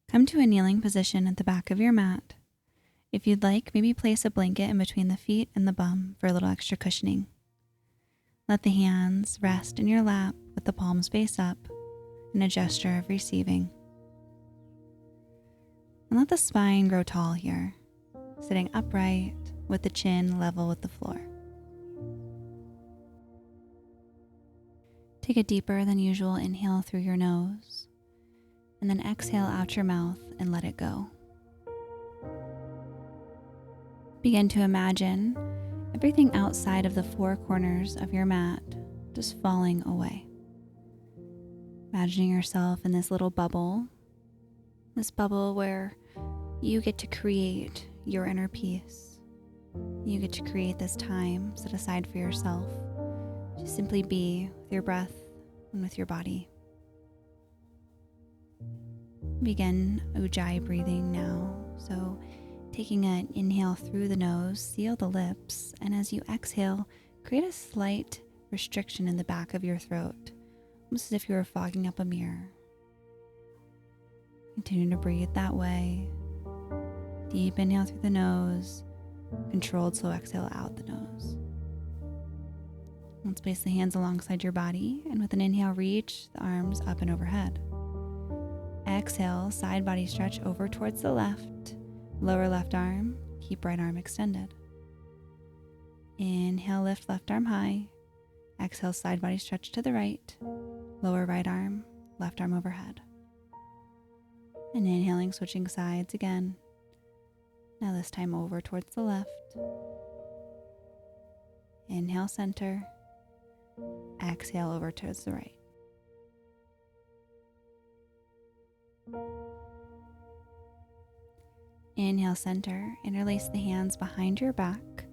Come to a kneeling position at the back of your mat. If you'd like, maybe place a blanket in between the feet and the bum for a little extra cushioning. Let the hands rest in your lap with the palms face up in a gesture of receiving. And let the spine grow tall here, sitting upright with the chin level with the floor. Take a deeper than usual inhale through your nose, and then exhale out your mouth and let it go. Begin to imagine everything outside of the four corners of your mat just falling away. Imagining yourself in this little bubble, this bubble where you get to create your inner peace. You get to create this time set aside for yourself to simply be with your breath and with your body. Begin Ujjayi breathing now. So taking an inhale through the nose, seal the lips, and as you exhale, create a slight restriction in the back of your throat, almost as if you were fogging up a mirror. Continue to breathe that way. Deep inhale through the nose, controlled slow exhale out the nose. Let's place the hands alongside your body, and with an inhale, reach the arms up and overhead. Exhale, side body stretch over towards the left, lower left arm, keep right arm extended. Inhale, lift left arm high. Exhale, side body stretch to the right, lower right arm, left arm overhead. And inhaling, switching sides again. Now this time over towards the left. Inhale, center. Exhale over towards the right. Inhale, center. Interlace the hands behind your back.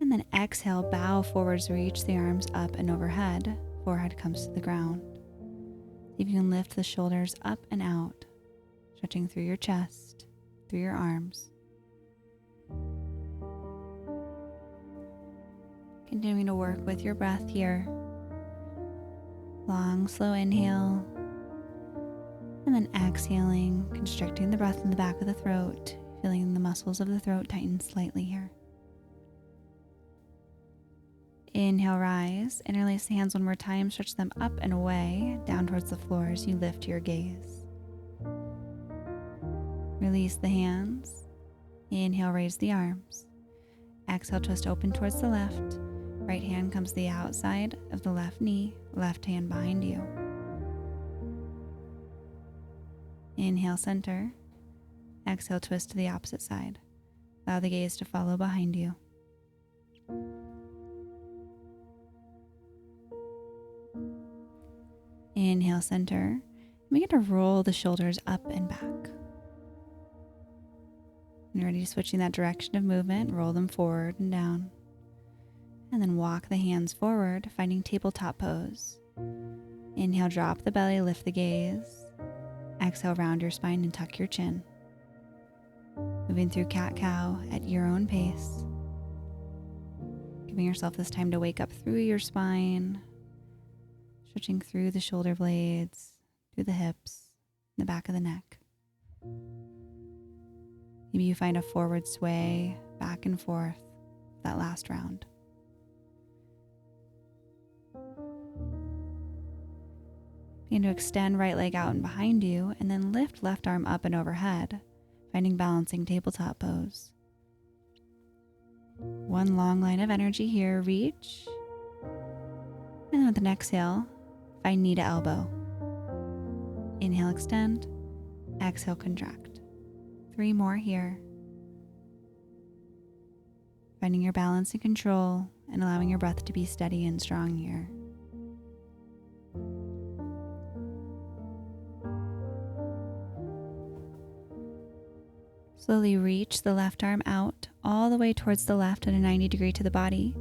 And then exhale, bow forwards, reach the arms up and overhead. Forehead comes to the ground. See if you can lift the shoulders up and out, stretching through your chest, through your arms. Continuing to work with your breath here. Long, slow inhale. And then exhaling, constricting the breath in the back of the throat, feeling the muscles of the throat tighten slightly here. Inhale, rise. Interlace the hands one more time. Stretch them up and away, down towards the floor as you lift your gaze. Release the hands. Inhale, raise the arms. Exhale, twist open towards the left. Right hand comes to the outside of the left knee, left hand behind you. Inhale, center. Exhale, twist to the opposite side. Allow the gaze to follow behind you. Inhale, center. Begin to roll the shoulders up and back. When you're ready to switching that direction of movement, roll them forward and down. And then walk the hands forward, finding tabletop pose. Inhale, drop the belly, lift the gaze. Exhale, round your spine and tuck your chin. Moving through cat-cow at your own pace. Giving yourself this time to wake up through your spine, stretching through the shoulder blades, through the hips, and the back of the neck. Maybe you find a forward sway back and forth that last round. Begin to extend right leg out and behind you, and then lift left arm up and overhead, finding balancing tabletop pose. One long line of energy here, reach. And then with an exhale, find knee to elbow. Inhale, extend. Exhale, contract. 3 more here. Finding your balance and control and allowing your breath to be steady and strong here. Slowly reach the left arm out all the way towards the left at a 90 degree to the body,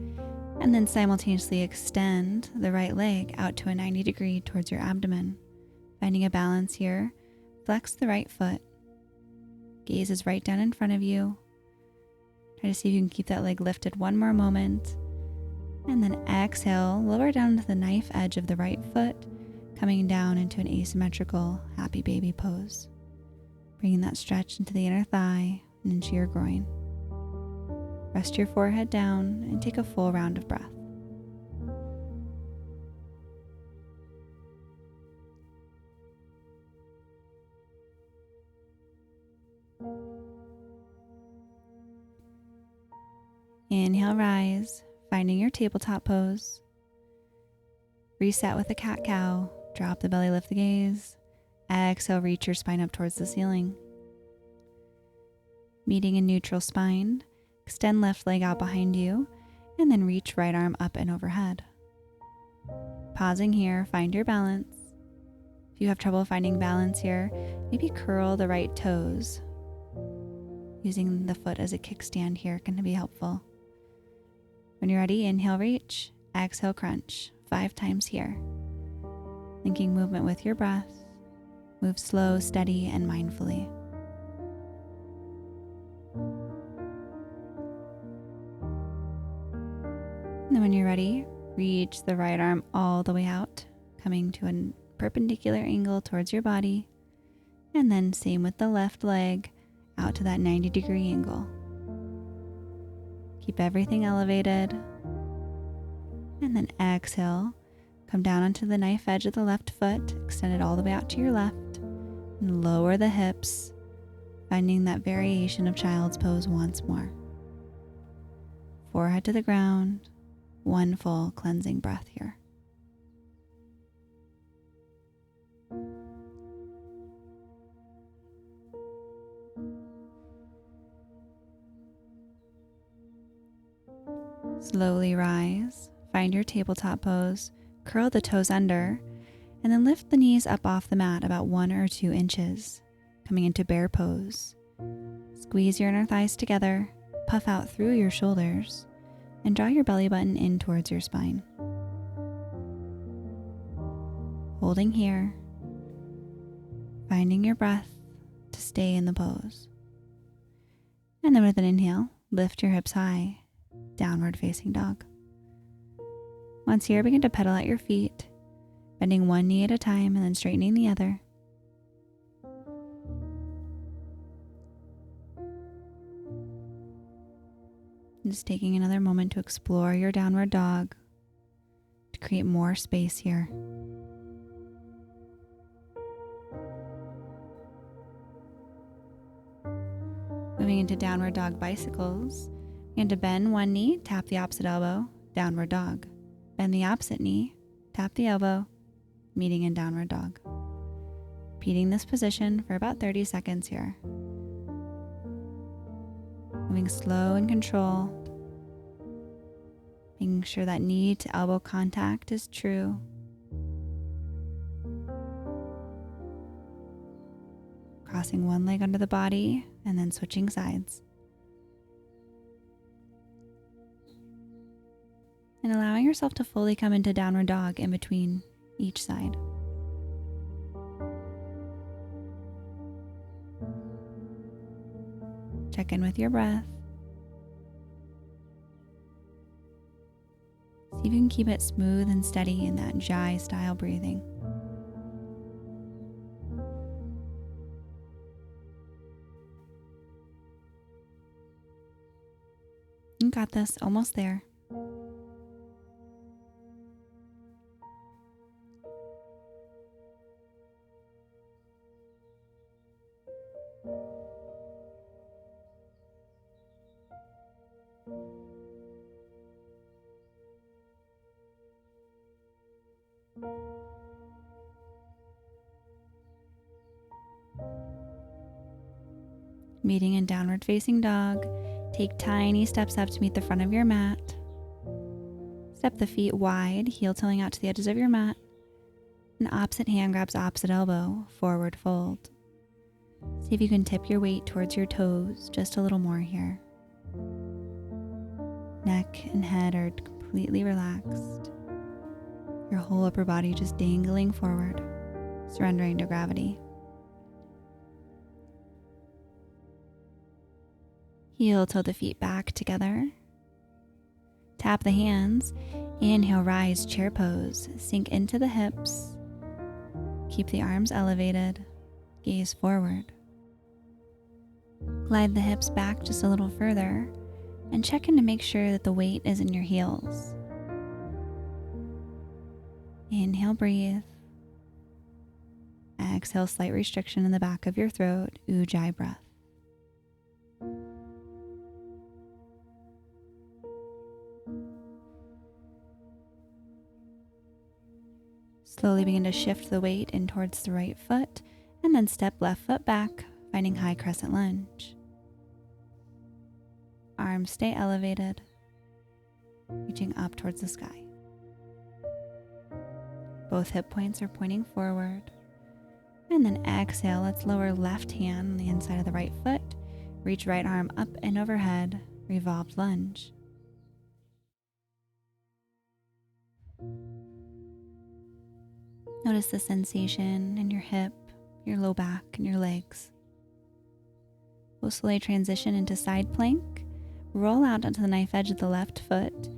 and then simultaneously extend the right leg out to a 90 degree towards your abdomen. Finding a balance here, flex the right foot. Gaze is right down in front of you. Try to see if you can keep that leg lifted one more moment. And then exhale, lower down to the knife edge of the right foot, coming down into an asymmetrical happy baby pose. Bringing that stretch into the inner thigh and into your groin. Rest your forehead down and take a full round of breath. Inhale, rise, finding your tabletop pose. Reset with a cat-cow. Drop the belly, lift the gaze. Exhale, reach your spine up towards the ceiling. Meeting in neutral spine, extend left leg out behind you, and then reach right arm up and overhead. Pausing here, find your balance. If you have trouble finding balance here, maybe curl the right toes. Using the foot as a kickstand here can be helpful. When you're ready, inhale, reach, exhale, crunch, 5 times here. Linking movement with your breath. Move slow, steady, and mindfully. And then when you're ready, reach the right arm all the way out, coming to a perpendicular angle towards your body. And then same with the left leg, out to that 90-degree angle. Keep everything elevated. And then exhale, come down onto the knife edge of the left foot, extend it all the way out to your left, and lower the hips, finding that variation of child's pose once more. Forehead to the ground, one full cleansing breath here. Slowly rise, find your tabletop pose, curl the toes under, and then lift the knees up off the mat about 1 or 2 inches, coming into bear pose. Squeeze your inner thighs together, puff out through your shoulders, and draw your belly button in towards your spine. Holding here, finding your breath to stay in the pose. And then with an inhale, lift your hips high, downward facing dog. Once here, begin to pedal at your feet, bending one knee at a time and then straightening the other. Just taking another moment to explore your downward dog, to create more space here. Moving into downward dog bicycles, begin to bend one knee, tap the opposite elbow, downward dog. Bend the opposite knee, tap the elbow, meeting in downward dog. Repeating this position for about 30 seconds here. Moving slow and controlled. Making sure that knee to elbow contact is true. Crossing one leg under the body and then switching sides. And allowing yourself to fully come into downward dog in between each side. Check in with your breath. See if you can keep it smooth and steady in that Jai style breathing. You got this, almost there. Meeting in downward facing dog, take tiny steps up to meet the front of your mat. Step the feet wide, heel tilling out to the edges of your mat. An opposite hand grabs opposite elbow, forward fold. See if you can tip your weight towards your toes just a little more here. Neck and head are completely relaxed. Your whole upper body just dangling forward, surrendering to gravity. Heel toe the feet back together. Tap the hands. Inhale, rise, chair pose. Sink into the hips. Keep the arms elevated. Gaze forward. Glide the hips back just a little further and check in to make sure that the weight is in your heels. Inhale, breathe. Exhale, slight restriction in the back of your throat, Ujjayi breath. Slowly begin to shift the weight in towards the right foot and then step left foot back, finding high crescent lunge. Arms stay elevated, reaching up towards the sky. Both hip points are pointing forward. And then exhale, let's lower left hand on the inside of the right foot. Reach right arm up and overhead, revolved lunge. Notice the sensation in your hip, your low back, and your legs. We'll slowly transition into side plank. Roll out onto the knife edge of the left foot.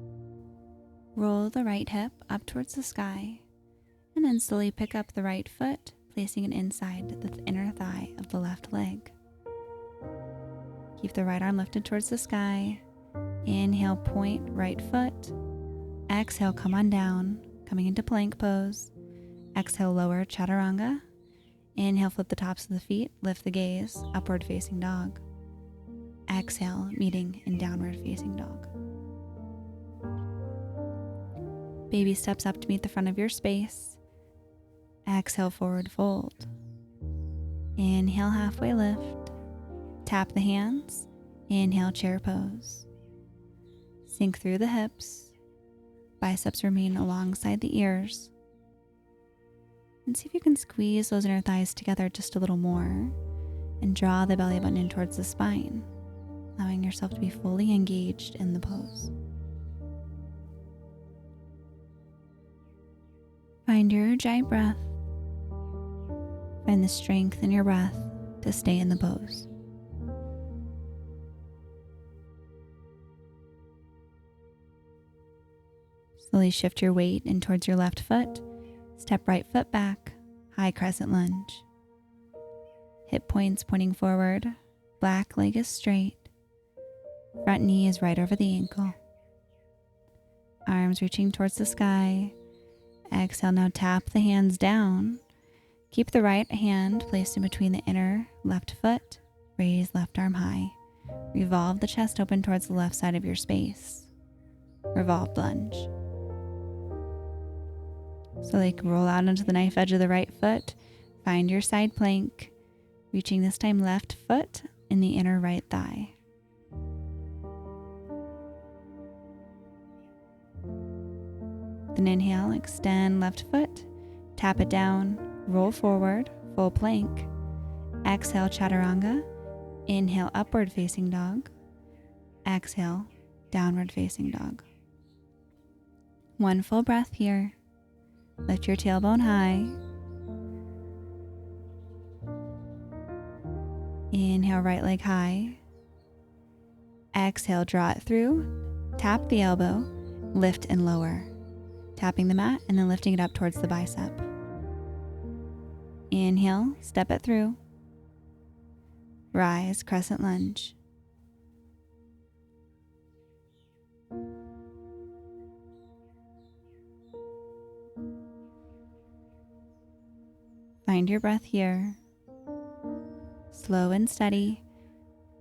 Roll the right hip up towards the sky. And then slowly pick up the right foot, placing it inside the inner thigh of the left leg. Keep the right arm lifted towards the sky. Inhale, point right foot. Exhale, come on down, coming into plank pose. Exhale, lower chaturanga. Inhale, flip the tops of the feet, lift the gaze, upward facing dog. Exhale, meeting in downward facing dog. Baby steps up to meet the front of your space. Exhale, forward fold. Inhale, halfway lift. Tap the hands. Inhale, chair pose. Sink through the hips. Biceps remain alongside the ears. And see if you can squeeze those inner thighs together just a little more and draw the belly button in towards the spine, allowing yourself to be fully engaged in the pose. Find your Ujjayi breath. Find the strength in your breath to stay in the pose. Slowly shift your weight in towards your left foot. Step right foot back, high crescent lunge. Hip points pointing forward, back leg is straight. Front knee is right over the ankle. Arms reaching towards the sky. Exhale, now tap the hands down. Keep the right hand placed in between the inner left foot. Raise left arm high. Revolve the chest open towards the left side of your space. Revolved lunge. So roll out onto the knife edge of the right foot. Find your side plank, reaching this time left foot in the inner right thigh. Then inhale, extend left foot, tap it down, roll forward, full plank. Exhale, chaturanga. Inhale, upward facing dog. Exhale, downward facing dog. One full breath here. Lift your tailbone high. Inhale, right leg high. Exhale, draw it through. Tap the elbow, lift and lower. Tapping the mat and then lifting it up towards the bicep. Inhale, step it through. Rise, crescent lunge. Find your breath here. Slow and steady.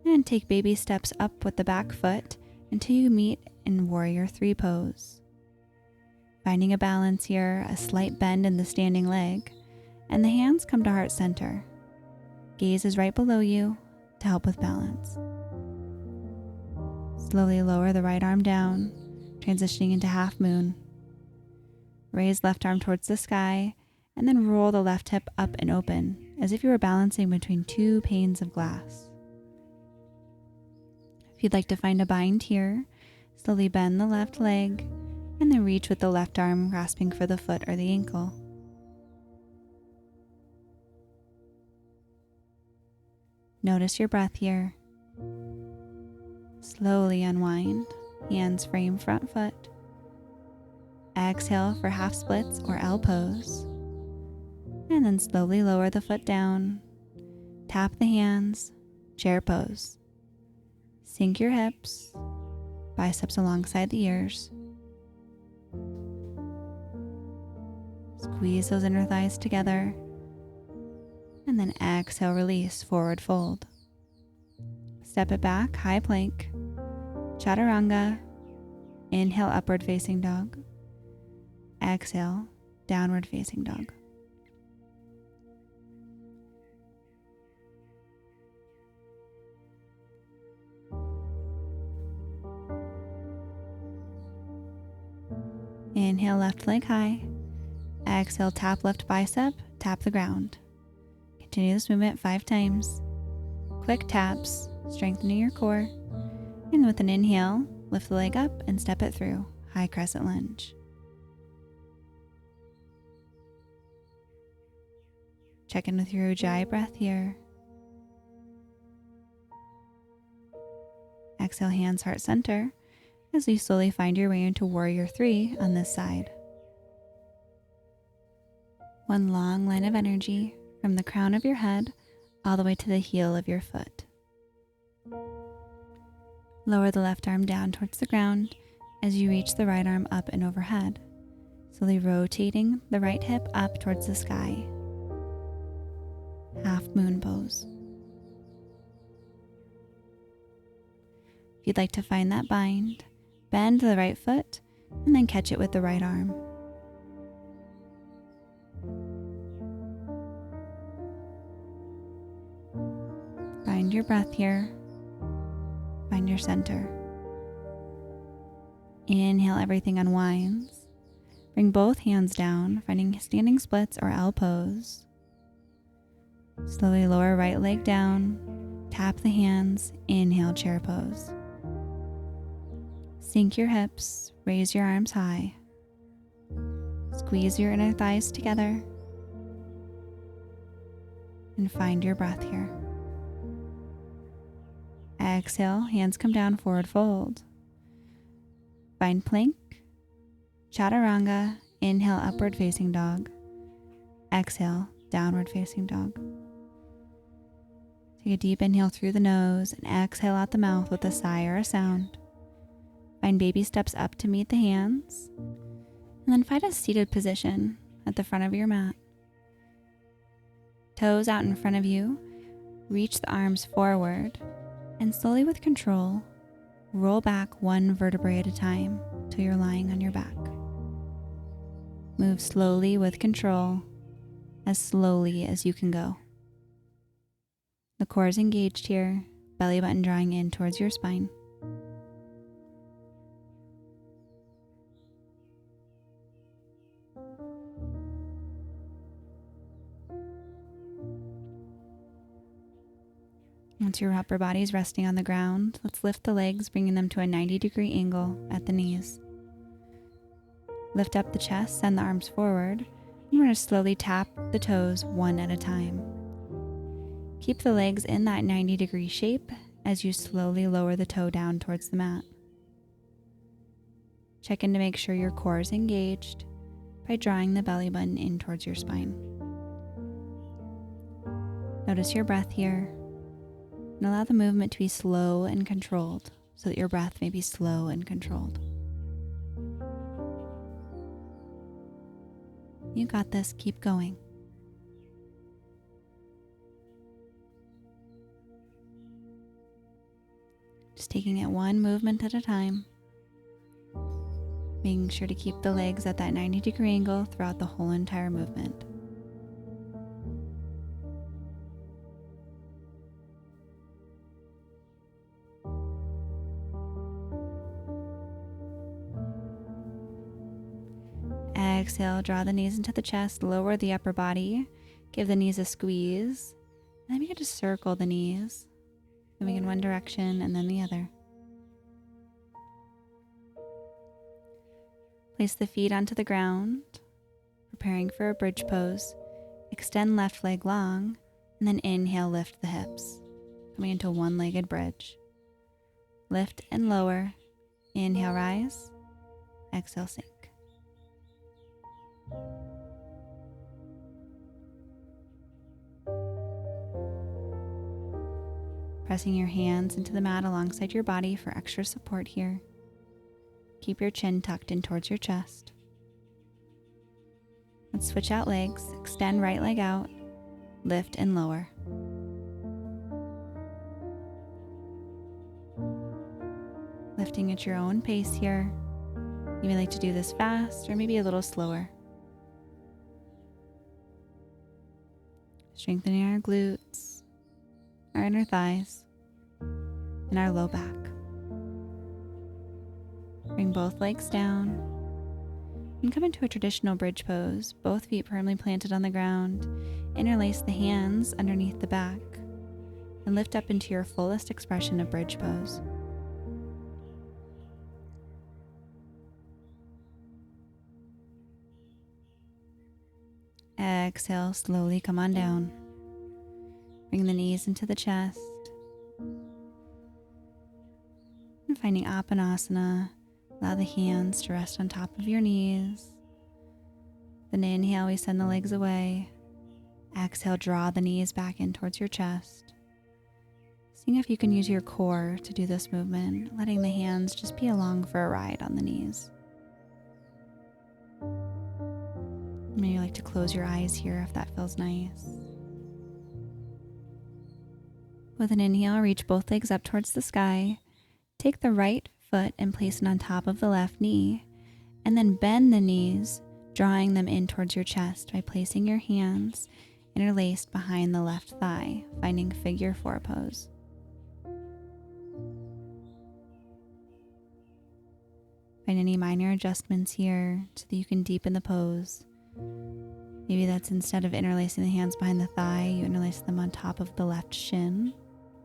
And take baby steps up with the back foot until you meet in Warrior 3 pose. Finding a balance here, a slight bend in the standing leg, and the hands come to heart center. Gaze is right below you to help with balance. Slowly lower the right arm down, transitioning into half moon. Raise left arm towards the sky, and then roll the left hip up and open, as if you were balancing between two panes of glass. If you'd like to find a bind here, slowly bend the left leg, and then reach with the left arm grasping for the foot or the ankle. Notice your breath here. Slowly unwind, hands frame front foot. Exhale for half splits or L pose. And then slowly lower the foot down. Tap the hands, chair pose. Sink your hips, biceps alongside the ears. Squeeze those inner thighs together. And then exhale, release, forward fold. Step it back, high plank, chaturanga. Inhale, upward facing dog. Exhale, downward facing dog. Inhale, left leg high. Exhale, tap left bicep, tap the ground. Continue this movement 5 times. Quick taps, strengthening your core. And with an inhale, lift the leg up and step it through, high crescent lunge. Check in with your Ujjayi breath here. Exhale, hands heart center, as you slowly find your way into Warrior 3 on this side. One long line of energy from the crown of your head all the way to the heel of your foot. Lower the left arm down towards the ground as you reach the right arm up and overhead, slowly rotating the right hip up towards the sky. Half moon pose. If you'd like to find that bind, bend the right foot and then catch it with the right arm. Find your breath here. Find your center. Inhale, everything unwinds. Bring both hands down, finding standing splits or L pose. Slowly lower right leg down. Tap the hands. Inhale, chair pose. Sink your hips. Raise your arms high. Squeeze your inner thighs together. And find your breath here. Exhale, hands come down, forward fold. Find plank, chaturanga. Inhale, upward facing dog. Exhale, downward facing dog. Take a deep inhale through the nose and exhale out the mouth with a sigh or a sound. Find baby steps up to meet the hands. And then find a seated position at the front of your mat. Toes out in front of you. Reach the arms forward. And slowly with control, roll back one vertebrae at a time till you're lying on your back. Move slowly with control, as slowly as you can go. The core is engaged here, belly button drawing in towards your spine. Once your upper body is resting on the ground, let's lift the legs, bringing them to a 90-degree angle at the knees. Lift up the chest, send the arms forward, and we're going to slowly tap the toes one at a time. Keep the legs in that 90-degree shape as you slowly lower the toe down towards the mat. Check in to make sure your core is engaged by drawing the belly button in towards your spine. Notice your breath here. And allow the movement to be slow and controlled so that your breath may be slow and controlled. You got this. Keep going. Just taking it one movement at a time. Making sure to keep the legs at that 90-degree angle throughout the whole entire movement. Exhale, draw the knees into the chest, lower the upper body, give the knees a squeeze, and then begin to circle the knees, moving in one direction and then the other. Place the feet onto the ground, preparing for a bridge pose. Extend left leg long, and then inhale, lift the hips, coming into a one-legged bridge. Lift and lower, inhale, rise, exhale, sink. Pressing your hands into the mat alongside your body for extra support here. Keep your chin tucked in towards your chest. Let's switch out legs. Extend right leg out. Lift and lower. Lifting at your own pace here. You may like to do this fast or maybe a little slower. Strengthening our glutes, our inner thighs, and our low back. Bring both legs down and come into a traditional bridge pose. Both feet firmly planted on the ground. Interlace the hands underneath the back and lift up into your fullest expression of bridge pose. Exhale, slowly come on down. Bring the knees into the chest. And finding Appanasana, allow the hands to rest on top of your knees. Then inhale, we send the legs away. Exhale, draw the knees back in towards your chest. Seeing if you can use your core to do this movement, letting the hands just be along for a ride on the knees. Maybe you like to close your eyes here if that feels nice. With an inhale, reach both legs up towards the sky. Take the right foot and place it on top of the left knee, and then bend the knees, drawing them in towards your chest by placing your hands interlaced behind the left thigh, finding figure 4 pose. Find any minor adjustments here so that you can deepen the pose. Maybe that's instead of interlacing the hands behind the thigh, you interlace them on top of the left shin.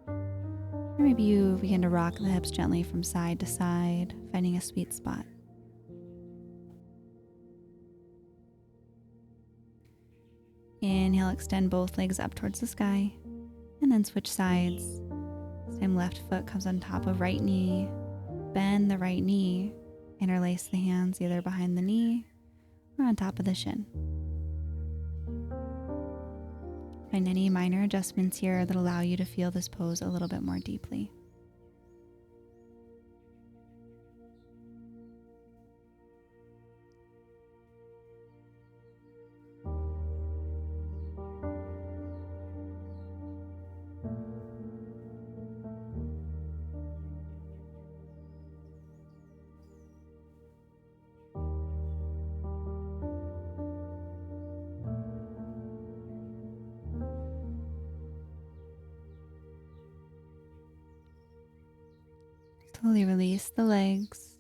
Or maybe you begin to rock the hips gently from side to side, finding a sweet spot. Inhale, extend both legs up towards the sky, and then switch sides. This time left foot comes on top of right knee. Bend the right knee, interlace the hands either behind the knee or on top of the shin. Find any minor adjustments here that allow you to feel this pose a little bit more deeply. Slowly release the legs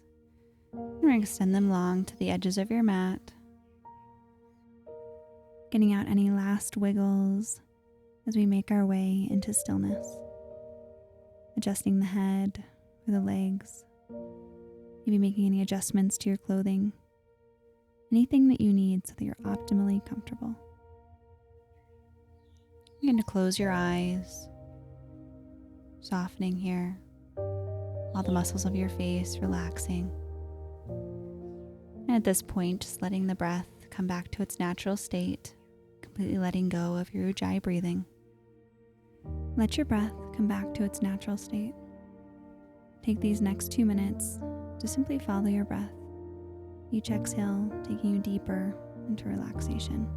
and extend them long to the edges of your mat. Getting out any last wiggles as we make our way into stillness. Adjusting the head or the legs. Maybe making any adjustments to your clothing. Anything that you need so that you're optimally comfortable. Begin to close your eyes, softening here. All the muscles of your face relaxing. And at this point, just letting the breath come back to its natural state, completely letting go of your Ujjayi breathing. Let your breath come back to its natural state. Take these next 2 minutes to simply follow your breath, each exhale taking you deeper into relaxation.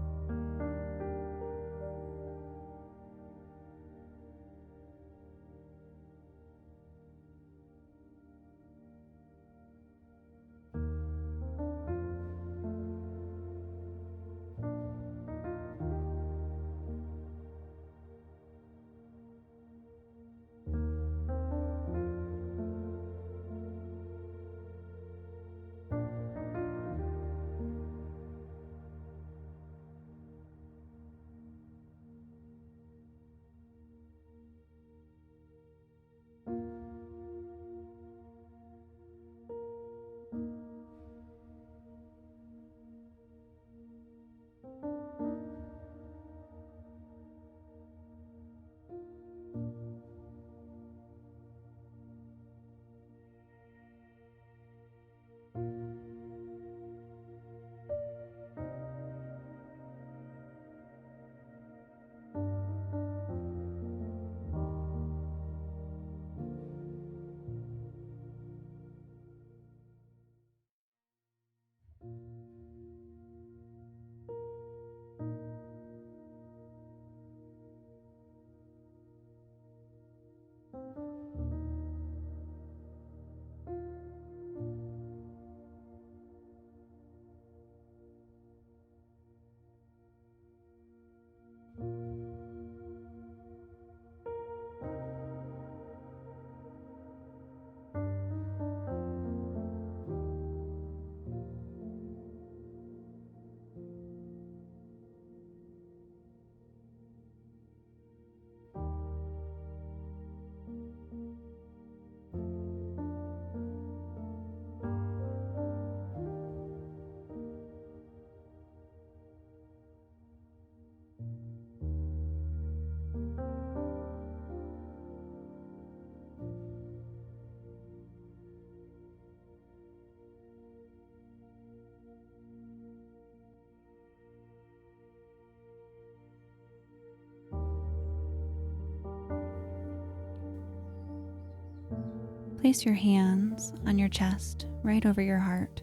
Place your hands on your chest, right over your heart.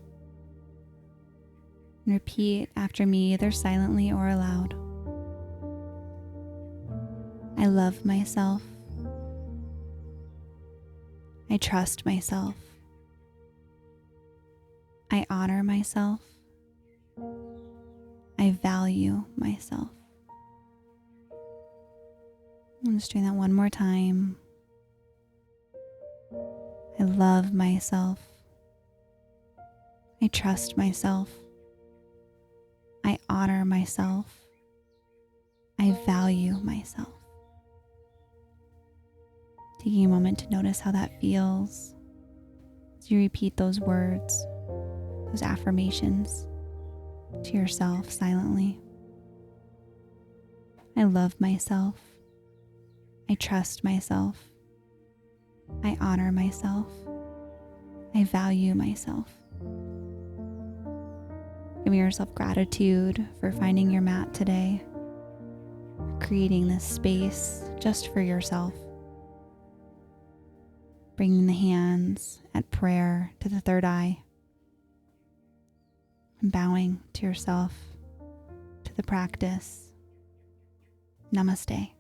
And repeat after me, either silently or aloud. I love myself. I trust myself. I honor myself. I value myself. I'm just doing that one more time. I love myself. I trust myself. I honor myself. I value myself. Taking a moment to notice how that feels as you repeat those words, those affirmations to yourself silently. I love myself. I trust myself. I honor myself. I value myself. Give yourself gratitude for finding your mat today, for creating this space just for yourself. Bringing the hands at prayer to the third eye, and bowing to yourself, to the practice. Namaste.